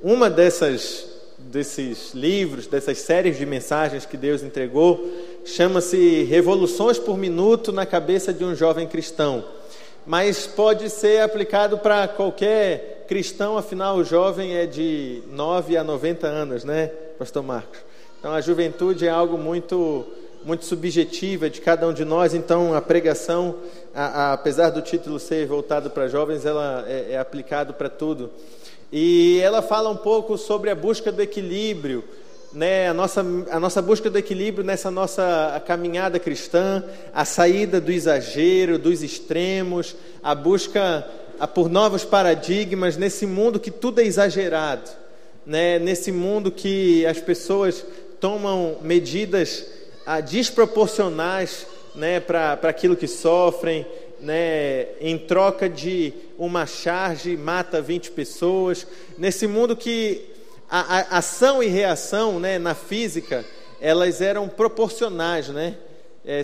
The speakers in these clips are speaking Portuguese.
Uma desses livros, dessas séries de mensagens que Deus entregou, chama-se Revoluções por Minuto na Cabeça de um Jovem Cristão. Mas pode ser aplicado para qualquer cristão, afinal o jovem é de 9 a 90 anos, né, pastor Marcos? Então a juventude é algo muito subjetiva de cada um de nós, então a pregação, apesar do título ser voltado para jovens, ela é aplicado para tudo. E ela fala um pouco sobre a busca do equilíbrio, né? A nossa busca do equilíbrio nessa nossa caminhada cristã, a saída do exagero, dos extremos, a busca por novos paradigmas nesse mundo que tudo é exagerado, né? Nesse mundo que as pessoas tomam medidas desproporcionais, né, para aquilo que sofrem, né, em troca de uma charge mata 20 pessoas, nesse mundo que a ação e reação, né, na física, elas eram proporcionais, né?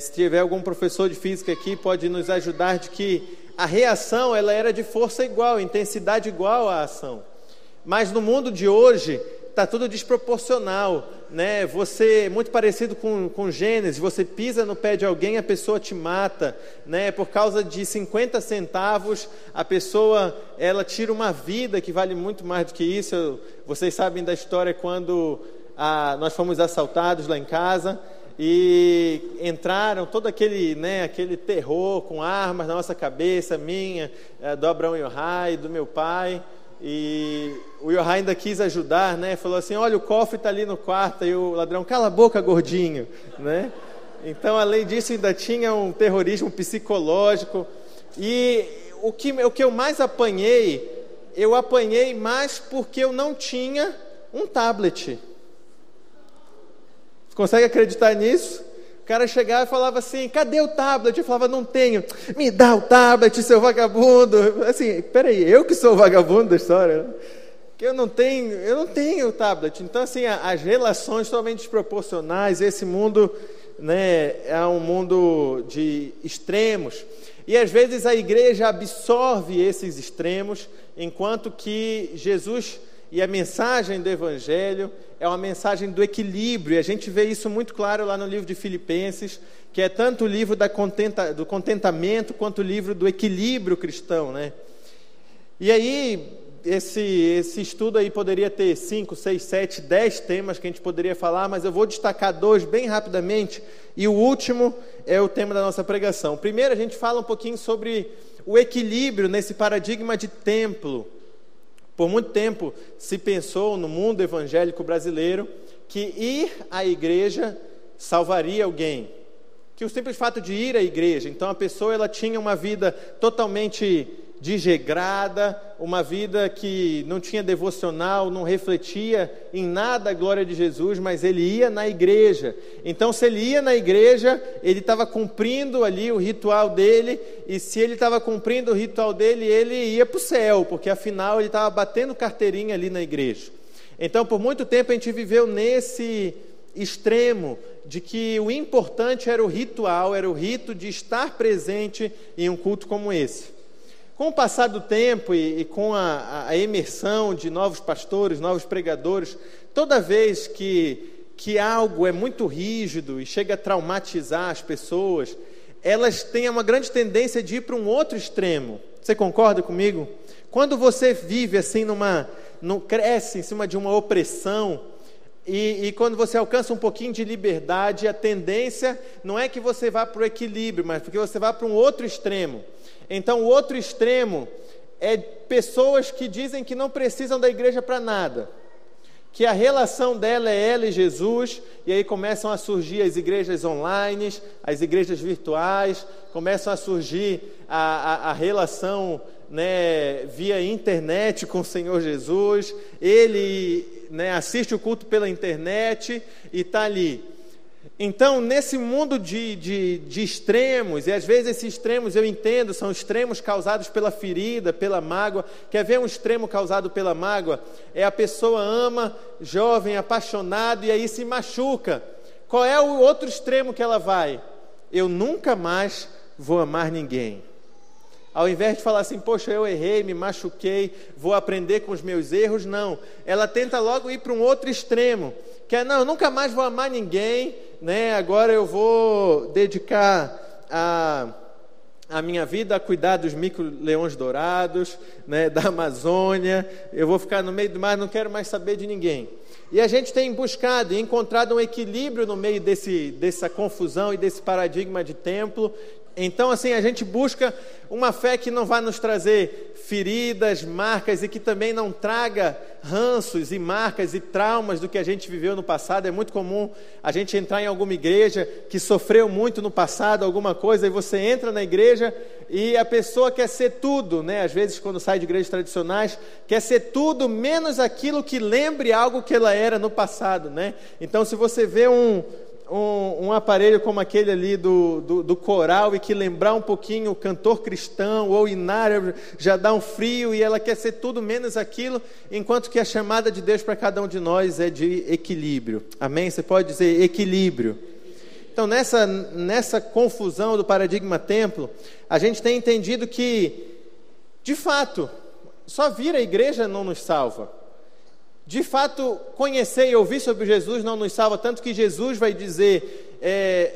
Se tiver algum professor de física aqui, pode nos ajudar de que a reação ela era de força igual, intensidade igual à ação. Mas no mundo de hoje está tudo desproporcional, né? Você, muito parecido com Gênesis, você pisa no pé de alguém, a pessoa te mata, né? Por causa de 50 centavos, a pessoa, ela tira uma vida que vale muito mais do que isso. Vocês sabem da história quando nós fomos assaltados lá em casa e entraram todo aquele terror com armas na nossa cabeça, minha, do Abraão Yohai, do meu pai. E o Yohai ainda quis ajudar, né? Falou assim, olha, o cofre está ali no quarto. E o ladrão, cala a boca, gordinho, né? Então, além disso, ainda tinha um terrorismo psicológico. E o que eu mais apanhei, eu apanhei mais porque eu não tinha um tablet. Você consegue acreditar nisso? O cara chegava e falava assim, cadê o tablet? Eu falava, não tenho. Me dá o tablet, seu vagabundo. Assim, peraí, eu que sou o vagabundo da história, né? Que eu não tenho o tablet. Então, assim, as relações totalmente desproporcionais. Esse mundo, né, é um mundo de extremos. E às vezes a igreja absorve esses extremos, enquanto que Jesus e a mensagem do Evangelho é uma mensagem do equilíbrio. E a gente vê isso muito claro lá no livro de Filipenses, que é tanto o livro do contentamento quanto o livro do equilíbrio cristão, né? E aí, esse estudo aí poderia ter 5, 6, 7, 10 temas que a gente poderia falar, mas eu vou destacar 2 bem rapidamente, e o último é o tema da nossa pregação. Primeiro, a gente fala um pouquinho sobre o equilíbrio nesse paradigma de templo. Por muito tempo se pensou no mundo evangélico brasileiro que ir à igreja salvaria alguém, que o simples fato de ir à igreja, então a pessoa ela tinha uma vida totalmente desregrada, uma vida que não tinha devocional, não refletia em nada a glória de Jesus, mas ele ia na igreja. Então, se ele ia na igreja, ele estava cumprindo ali o ritual dele, e se ele estava cumprindo o ritual dele, ele ia para o céu, porque afinal ele estava batendo carteirinha ali na igreja. Então, por muito tempo a gente viveu nesse extremo de que o importante era o ritual, era o rito de estar presente em um culto como esse. Com o passar do tempo e com a emersão de novos pastores, novos pregadores, toda vez que algo é muito rígido e chega a traumatizar as pessoas, elas têm uma grande tendência de ir para um outro extremo. Você concorda comigo? Quando você vive assim cresce em cima de uma opressão, e quando você alcança um pouquinho de liberdade, a tendência não é que você vá para o equilíbrio, mas porque você vá para um outro extremo. Então, o outro extremo é pessoas que dizem que não precisam da igreja para nada, que a relação dela é ela e Jesus, e aí começam a surgir as igrejas online, as igrejas virtuais, começam a surgir a relação, né, via internet com o Senhor Jesus. Ele, né, assiste o culto pela internet e está ali. Então, nesse mundo de extremos, e às vezes esses extremos, eu entendo, são extremos causados pela ferida, pela mágoa. Quer ver um extremo causado pela mágoa? É a pessoa ama, jovem, apaixonado, e aí se machuca. Qual é o outro extremo que ela vai? Eu nunca mais vou amar ninguém. Ao invés de falar assim, poxa, eu errei, me machuquei, vou aprender com os meus erros, não. Ela tenta logo ir para um outro extremo, que é, não, eu nunca mais vou amar ninguém, né? Agora eu vou dedicar a minha vida a cuidar dos mico-leões dourados, né, da Amazônia, eu vou ficar no meio do mar, não quero mais saber de ninguém. E a gente tem buscado e encontrado um equilíbrio no meio dessa confusão e desse paradigma de templo. Então, assim, a gente busca uma fé que não vai nos trazer feridas, marcas, e que também não traga ranços e marcas e traumas do que a gente viveu no passado. É muito comum a gente entrar em alguma igreja que sofreu muito no passado, alguma coisa, e você entra na igreja e a pessoa quer ser tudo, né? Às vezes, quando sai de igrejas tradicionais, quer ser tudo menos aquilo que lembre algo que ela era no passado, né? Então, se você vê um aparelho como aquele ali do coral, e que lembrar um pouquinho o cantor cristão ou inário, já dá um frio, e ela quer ser tudo menos aquilo, enquanto que a chamada de Deus para cada um de nós é de equilíbrio. Amém? Você pode dizer equilíbrio. Então, nessa confusão do paradigma templo, a gente tem entendido que, de fato, só vir à igreja não nos salva. De fato, conhecer e ouvir sobre Jesus não nos salva, tanto que Jesus vai dizer,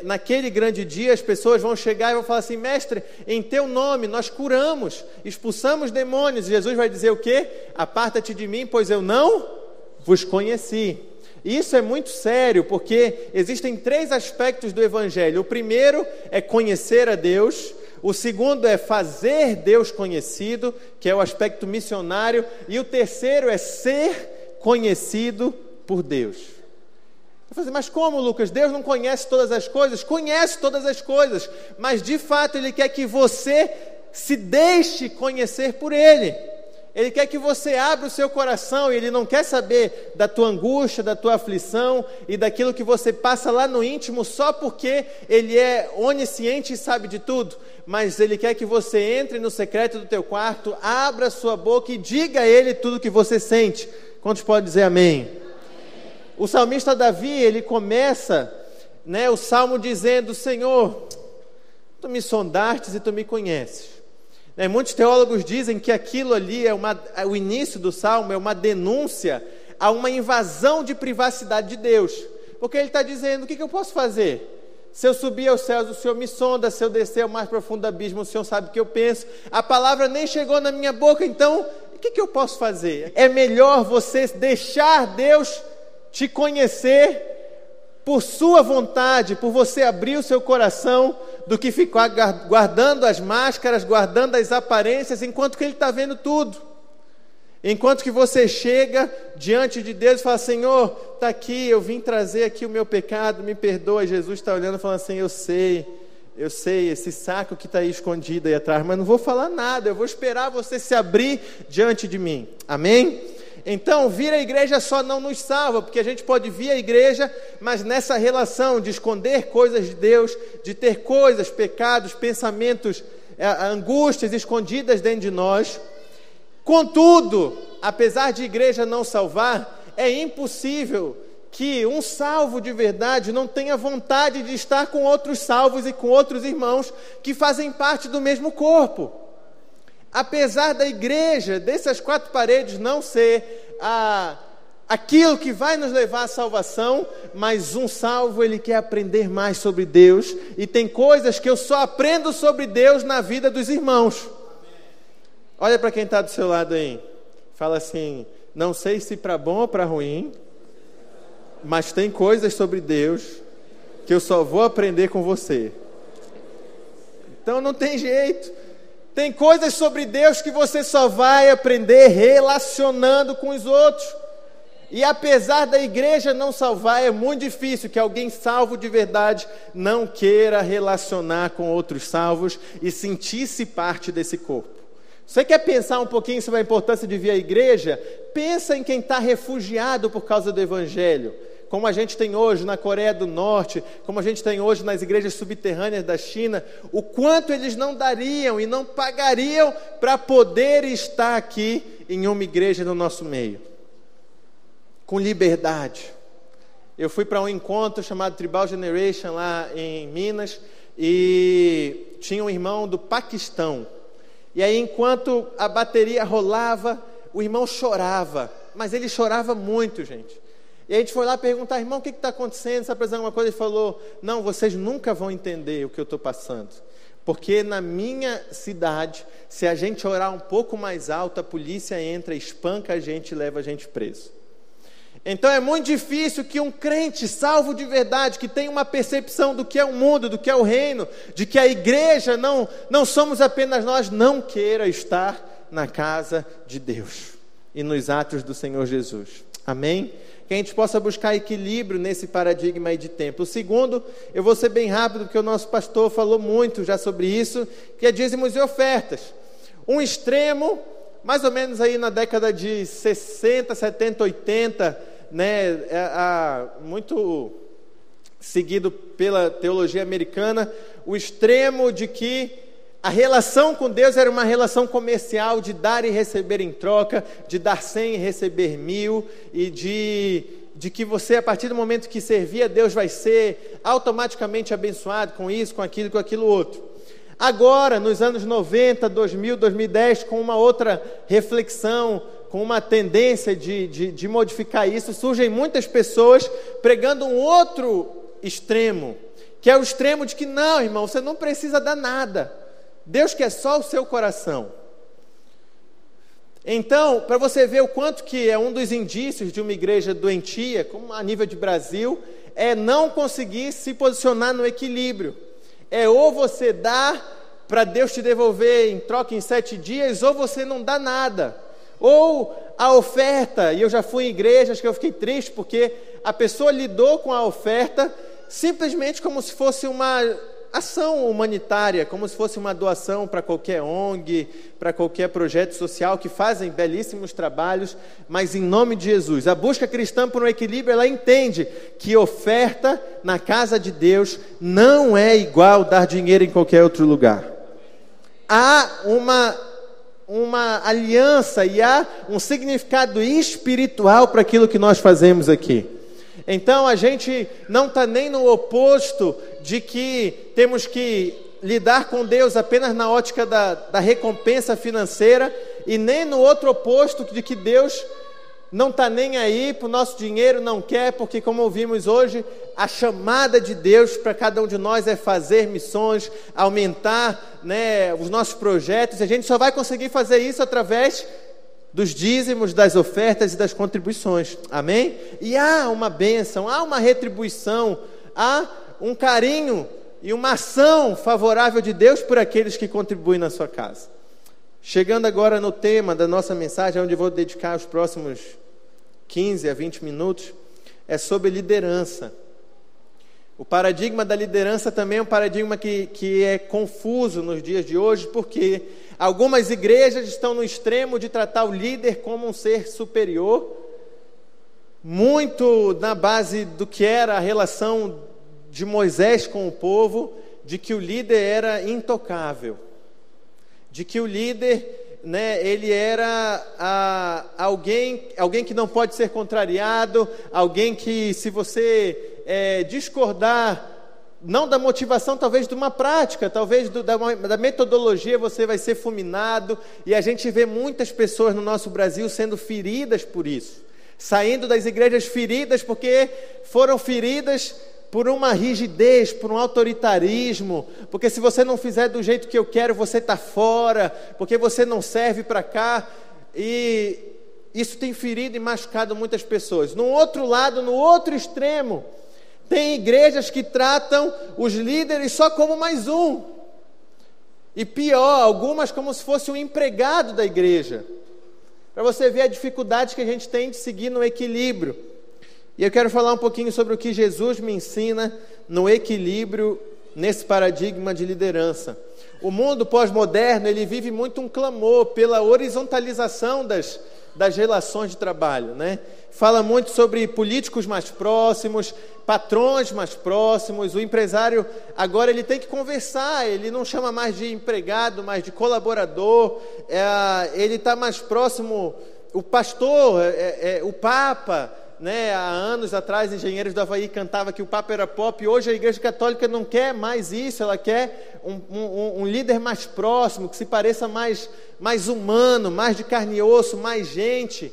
naquele grande dia, as pessoas vão chegar e vão falar assim, mestre, em teu nome nós curamos, expulsamos demônios, e Jesus vai dizer o quê? Aparta-te de mim, pois eu não vos conheci. Isso é muito sério, porque existem 3 aspectos do Evangelho. O primeiro é conhecer a Deus, o segundo é fazer Deus conhecido, que é o aspecto missionário, e o terceiro é ser conhecido por Deus. Mas como, Lucas? Deus não conhece todas as coisas? Conhece todas as coisas, mas de fato Ele quer que você se deixe conhecer por Ele. Ele quer que você abra o seu coração, e Ele não quer saber da tua angústia, da tua aflição e daquilo que você passa lá no íntimo só porque Ele é onisciente e sabe de tudo, mas Ele quer que você entre no secreto do teu quarto, abra a sua boca e diga a Ele tudo o que você sente. Quantos podem dizer amém? Amém. O salmista Davi, ele começa, né, o salmo dizendo, Senhor, Tu me sondastes e Tu me conheces. Muitos teólogos dizem que aquilo ali o início do salmo é uma denúncia a uma invasão de privacidade de Deus, porque ele está dizendo, o que eu posso fazer? Se eu subir aos céus, o Senhor me sonda, se eu descer ao mais profundo abismo, o Senhor sabe o que eu penso, a palavra nem chegou na minha boca, então o que eu posso fazer? É melhor você deixar Deus te conhecer por sua vontade, por você abrir o seu coração, do que ficar guardando as máscaras, guardando as aparências, enquanto que Ele está vendo tudo. Enquanto que você chega diante de Deus e fala, Senhor, está aqui, eu vim trazer aqui o meu pecado, me perdoa. E Jesus está olhando e falando assim, eu sei, esse saco que está aí escondido aí atrás, mas não vou falar nada, eu vou esperar você se abrir diante de mim. Amém? Então, vir à igreja só não nos salva, porque a gente pode vir à igreja, mas nessa relação de esconder coisas de Deus, de ter coisas, pecados, pensamentos, angústias escondidas dentro de nós. Contudo, apesar de igreja não salvar, é impossível que um salvo de verdade não tenha vontade de estar com outros salvos e com outros irmãos que fazem parte do mesmo corpo. Apesar da igreja, dessas 4 paredes, não ser aquilo que vai nos levar à salvação, mas um salvo, ele quer aprender mais sobre Deus, e tem coisas que eu só aprendo sobre Deus na vida dos irmãos. Olha para quem está do seu lado aí, fala assim, não sei se para bom ou para ruim, mas tem coisas sobre Deus que eu só vou aprender com você. Então não tem jeito. Tem coisas sobre Deus que você só vai aprender relacionando com os outros. E apesar da igreja não salvar, é muito difícil que alguém salvo de verdade não queira relacionar com outros salvos e sentir-se parte desse corpo. Você quer pensar um pouquinho sobre a importância de vir à igreja? Pensa em quem está refugiado por causa do Evangelho. Como a gente tem hoje na Coreia do Norte, como a gente tem hoje nas igrejas subterrâneas da China, o quanto eles não dariam e não pagariam para poder estar aqui em uma igreja no nosso meio, com liberdade. Eu fui para um encontro chamado Tribal Generation lá em Minas, e tinha um irmão do Paquistão, E aí, enquanto a bateria rolava, o irmão chorava, mas ele chorava muito, gente. E a gente foi lá perguntar: irmão, o que está acontecendo? Está precisando de alguma coisa? Ele falou: não, vocês nunca vão entender o que eu estou passando. Porque na minha cidade, se a gente orar um pouco mais alto, a polícia entra, espanca a gente e leva a gente preso. Então é muito difícil que um crente salvo de verdade, que tem uma percepção do que é o mundo, do que é o reino, de que a igreja não somos apenas nós, não queira estar na casa de Deus e nos atos do Senhor Jesus. Amém? Que a gente possa buscar equilíbrio nesse paradigma aí de tempo. O segundo, eu vou ser bem rápido, porque o nosso pastor falou muito já sobre isso, que é dízimos e ofertas. Um extremo, mais ou menos aí na década de 60, 70, 80, né, muito seguido pela teologia americana, o extremo de que a relação com Deus era uma relação comercial, de dar e receber em troca, de dar 100 e receber 1000, e de que você, a partir do momento que servir a Deus, vai ser automaticamente abençoado com isso, com aquilo outro. Agora, nos anos 90, 2000, 2010, com uma outra reflexão, com uma tendência de modificar isso, surgem muitas pessoas pregando um outro extremo, que é o extremo de que não, irmão, você não precisa dar nada, Deus quer só o seu coração. Então, para você ver o quanto que é um dos indícios de uma igreja doentia, como a nível de Brasil, é não conseguir se posicionar no equilíbrio. É ou você dá para Deus te devolver em troca em 7 dias, ou você não dá nada. Ou a oferta, e eu já fui em igrejas que eu fiquei triste, porque a pessoa lidou com a oferta simplesmente como se fosse uma ação humanitária, como se fosse uma doação para qualquer ONG, para qualquer projeto social, que fazem belíssimos trabalhos, mas em nome de Jesus. A busca cristã por um equilíbrio, ela entende que oferta na casa de Deus não é igual dar dinheiro em qualquer outro lugar. Há uma aliança e há um significado espiritual para aquilo que nós fazemos aqui. Então a gente não está nem no oposto de que temos que lidar com Deus apenas na ótica da recompensa financeira, e nem no outro oposto de que Deus não está nem aí para o nosso dinheiro, não quer, porque como ouvimos hoje, a chamada de Deus para cada um de nós é fazer missões, aumentar, né, os nossos projetos, e a gente só vai conseguir fazer isso através dos dízimos, das ofertas e das contribuições, amém? E há uma bênção, há uma retribuição, há um carinho e uma ação favorável de Deus por aqueles que contribuem na sua casa. Chegando agora no tema da nossa mensagem, onde eu vou dedicar os próximos 15 a 20 minutos, é sobre liderança. O paradigma da liderança também é um paradigma que é confuso nos dias de hoje, porque algumas igrejas estão no extremo de tratar o líder como um ser superior, muito na base do que era a relação de Moisés com o povo, de que o líder era intocável, de que o líder, né, ele era alguém que não pode ser contrariado, alguém que, se você discordar, não da motivação, talvez de uma prática, talvez da metodologia, você vai ser fulminado. E a gente vê muitas pessoas no nosso Brasil sendo feridas por isso, saindo das igrejas feridas porque foram feridas por uma rigidez, por um autoritarismo, porque se você não fizer do jeito que eu quero, você está fora, porque você não serve para cá, e isso tem ferido e machucado muitas pessoas. No outro lado, no outro extremo, tem igrejas que tratam os líderes só como mais um, e pior, algumas como se fosse um empregado da igreja, para você ver a dificuldade que a gente tem de seguir no equilíbrio. E eu quero falar um pouquinho sobre o que Jesus me ensina no equilíbrio, nesse paradigma de liderança. O mundo pós-moderno, ele vive muito um clamor pela horizontalização das relações de trabalho, né? Fala muito sobre políticos mais próximos, patrões mais próximos. O empresário agora ele tem que conversar, ele não chama mais de empregado, mas de colaborador. Ele está mais próximo, o pastor, o Papa, né? Há anos atrás, Engenheiros do Havaí cantava que o Papa era pop. Hoje a Igreja Católica não quer mais isso, ela quer um líder mais próximo, que se pareça mais humano, mais de carne e osso, mais gente.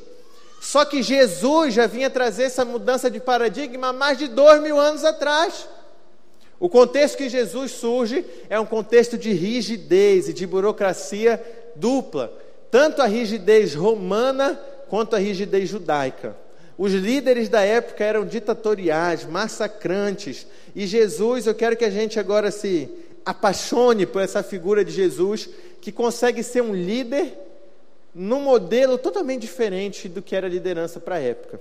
Só que Jesus já vinha trazer essa mudança de paradigma há mais de 2000 anos atrás. O contexto que Jesus surge é um contexto de rigidez e de burocracia dupla. Tanto a rigidez romana quanto a rigidez judaica. Os líderes da época eram ditatoriais, massacrantes. E Jesus, eu quero que a gente agora se apaixone por essa figura de Jesus, que consegue ser um líder num modelo totalmente diferente do que era a liderança para a época.